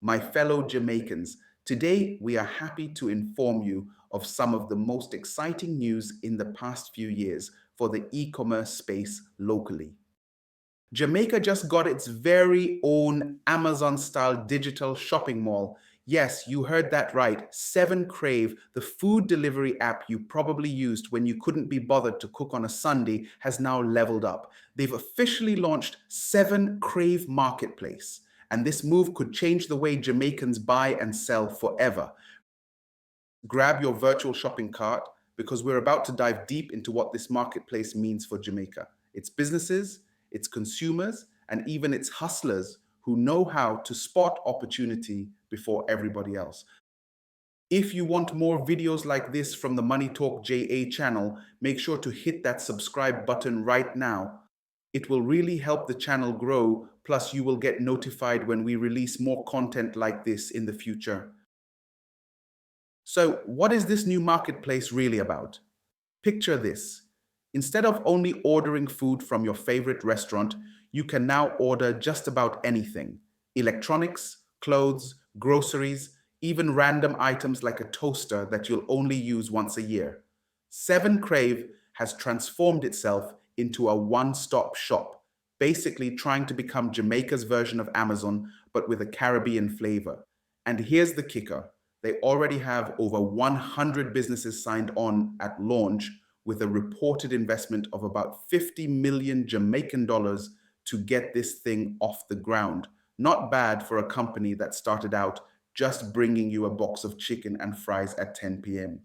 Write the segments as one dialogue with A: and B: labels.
A: My fellow Jamaicans, today we are happy to inform you of some of the most exciting news in the past few years for the e-commerce space locally. Jamaica just got its very own Amazon-style digital shopping mall. Yes, you heard that right. 7Krave, the food delivery app you probably used when you couldn't be bothered to cook on a Sunday, has now leveled up. They've officially launched 7Krave Marketplace, and this move could change the way Jamaicans buy and sell forever. Grab your virtual shopping cart because we're about to dive deep into what this marketplace means for Jamaica, its businesses, its consumers, and even its hustlers who know how to spot opportunity before everybody else. If you want more videos like this from the Money Talk JA channel, make sure to hit that subscribe button right now. It will really help the channel grow, plus you will get notified when we release more content like this in the future. So, what is this new marketplace really about? Picture this. Instead of only ordering food from your favorite restaurant, you can now order just about anything: electronics, clothes, groceries, even random items like a toaster that you'll only use once a year. 7Krave has transformed itself into a one-stop shop, basically trying to become Jamaica's version of Amazon, but with a Caribbean flavor. And here's the kicker: they already have over 100 businesses signed on at launch, with a reported investment of about 50 million Jamaican dollars to get this thing off the ground. Not bad for a company that started out just bringing you a box of chicken and fries at 10 p.m.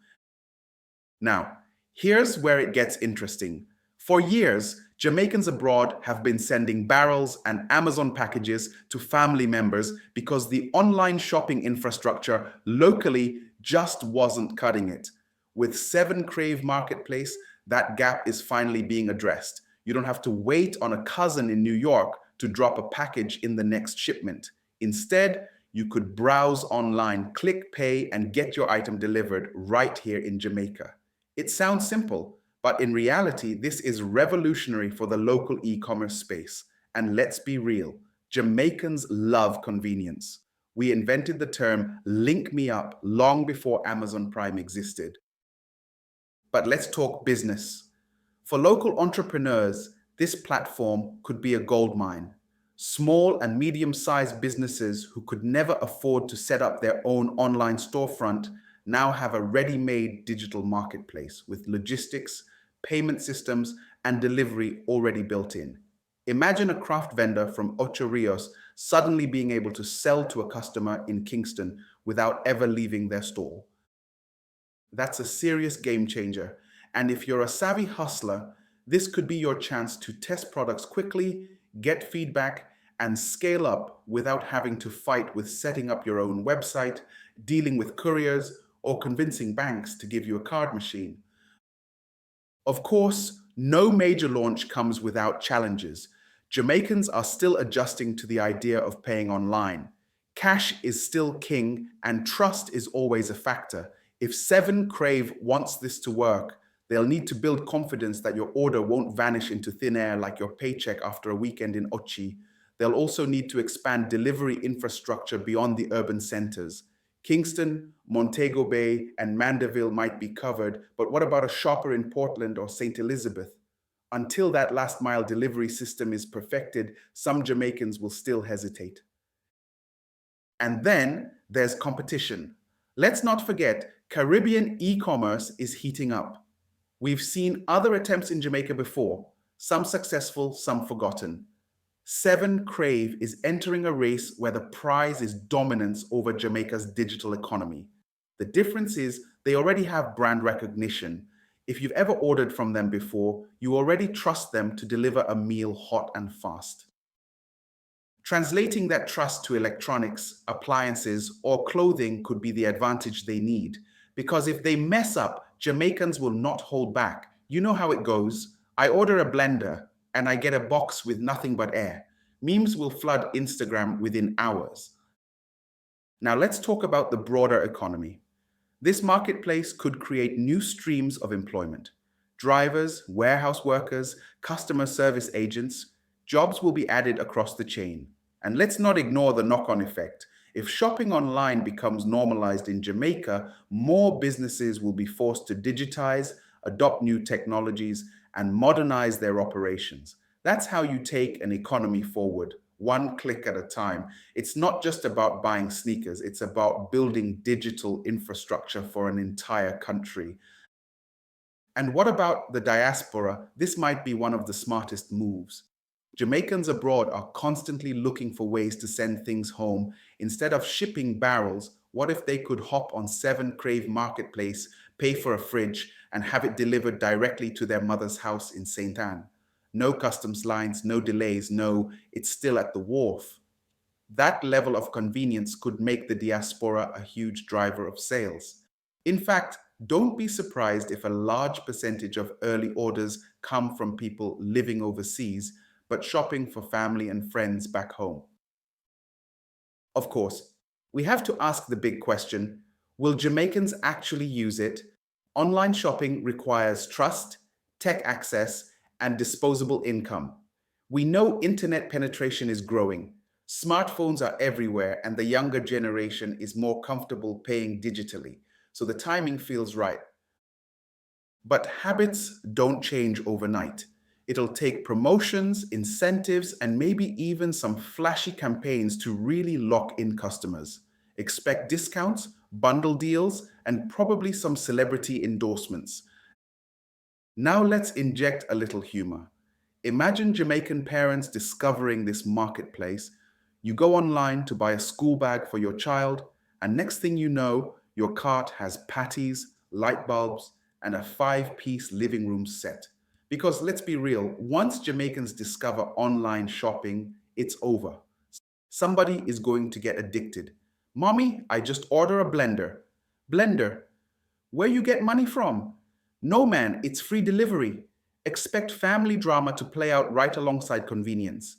A: Now, here's where it gets interesting. For years, Jamaicans abroad have been sending barrels and Amazon packages to family members because the online shopping infrastructure locally just wasn't cutting it. With 7Krave Marketplace, that gap is finally being addressed. You don't have to wait on a cousin in New York to drop a package in the next shipment. Instead, you could browse online, click pay, and get your item delivered right here in Jamaica. It sounds simple, but in reality, this is revolutionary for the local e-commerce space. And let's be real, Jamaicans love convenience. We invented the term "link me up" long before Amazon Prime existed. But let's talk business. For local entrepreneurs, this platform could be a goldmine. Small and medium-sized businesses who could never afford to set up their own online storefront now have a ready-made digital marketplace with logistics, payment systems, and delivery already built in. Imagine a craft vendor from Ocho Rios suddenly being able to sell to a customer in Kingston without ever leaving their store. That's a serious game changer. And if you're a savvy hustler, this could be your chance to test products quickly, get feedback, and scale up without having to fight with setting up your own website, dealing with couriers, or convincing banks to give you a card machine. Of course, no major launch comes without challenges. Jamaicans are still adjusting to the idea of paying online. Cash is still king, and trust is always a factor. If 7Krave wants this to work, they'll need to build confidence that your order won't vanish into thin air like your paycheck after a weekend in Ochi. They'll also need to expand delivery infrastructure beyond the urban centers. Kingston, Montego Bay, and Mandeville might be covered, but what about a shopper in Portland or St. Elizabeth? Until that last mile delivery system is perfected, some Jamaicans will still hesitate. And then there's competition. Let's not forget, Caribbean e-commerce is heating up. We've seen other attempts in Jamaica before, some successful, some forgotten. 7Krave is entering a race where the prize is dominance over Jamaica's digital economy. The difference is they already have brand recognition. If you've ever ordered from them before, you already trust them to deliver a meal hot and fast. Translating that trust to electronics, appliances, or clothing could be the advantage they need. Because if they mess up, Jamaicans will not hold back. You know how it goes. I order a blender and I get a box with nothing but air. Memes will flood Instagram within hours. Now let's talk about the broader economy. This marketplace could create new streams of employment. Drivers, warehouse workers, customer service agents, jobs will be added across the chain. And let's not ignore the knock-on effect. If shopping online becomes normalized in Jamaica, more businesses will be forced to digitize, adopt new technologies, and modernize their operations. That's how you take an economy forward, one click at a time. It's not just about buying sneakers, it's about building digital infrastructure for an entire country. And what about the diaspora? This might be one of the smartest moves. Jamaicans abroad are constantly looking for ways to send things home. Instead of shipping barrels, what if they could hop on 7Krave Marketplace, pay for a fridge, and have it delivered directly to their mother's house in St. Anne? No customs lines, no delays, no, it's still at the wharf. That level of convenience could make the diaspora a huge driver of sales. In fact, don't be surprised if a large percentage of early orders come from people living overseas but shopping for family and friends back home. Of course, we have to ask the big question, will Jamaicans actually use it? Online shopping requires trust, tech access, and disposable income. We know internet penetration is growing. Smartphones are everywhere, and the younger generation is more comfortable paying digitally. So the timing feels right. But habits don't change overnight. It'll take promotions, incentives, and maybe even some flashy campaigns to really lock in customers. Expect discounts, bundle deals, and probably some celebrity endorsements. Now let's inject a little humor. Imagine Jamaican parents discovering this marketplace. You go online to buy a school bag for your child, and next thing you know, your cart has patties, light bulbs, and a five-piece living room set. Because let's be real, once Jamaicans discover online shopping, it's over. Somebody is going to get addicted. Mommy, I just order a blender. Blender, where you get money from? No, man, it's free delivery. Expect family drama to play out right alongside convenience.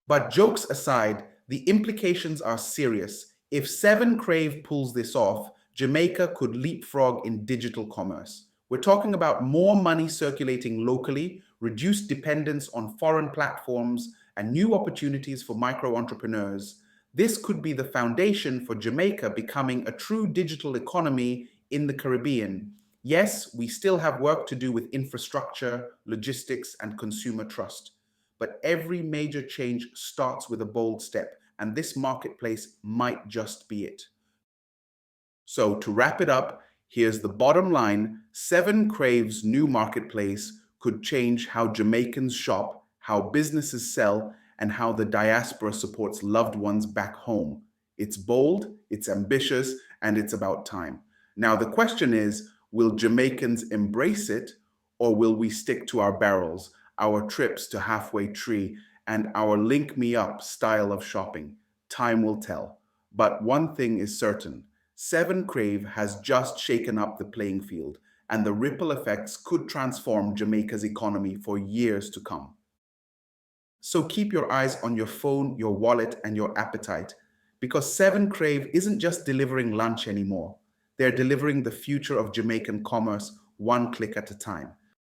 A: But jokes aside, the implications are serious. If 7Krave pulls this off, Jamaica could leapfrog in digital commerce. We're talking about more money circulating locally, reduced dependence on foreign platforms, and new opportunities for micro entrepreneurs. This could be the foundation for Jamaica becoming a true digital economy in the Caribbean. Yes, we still have work to do with infrastructure, logistics, and consumer trust. But every major change starts with a bold step, and this marketplace might just be it. So, to wrap it up, here's the bottom line: 7Krave's new marketplace could change how Jamaicans shop, how businesses sell, and how the diaspora supports loved ones back home. It's bold, it's ambitious, and it's about time. Now, the question is, will Jamaicans embrace it, or will we stick to our barrels, our trips to halfway tree, and our link me up style of shopping? Time will tell. But one thing is certain: 7Krave has just shaken up the playing field, and the ripple effects could transform Jamaica's economy for years to come. So keep your eyes on your phone, your wallet, and your appetite, because 7Krave isn't just delivering lunch anymore. They're delivering the future of Jamaican commerce one click at a time.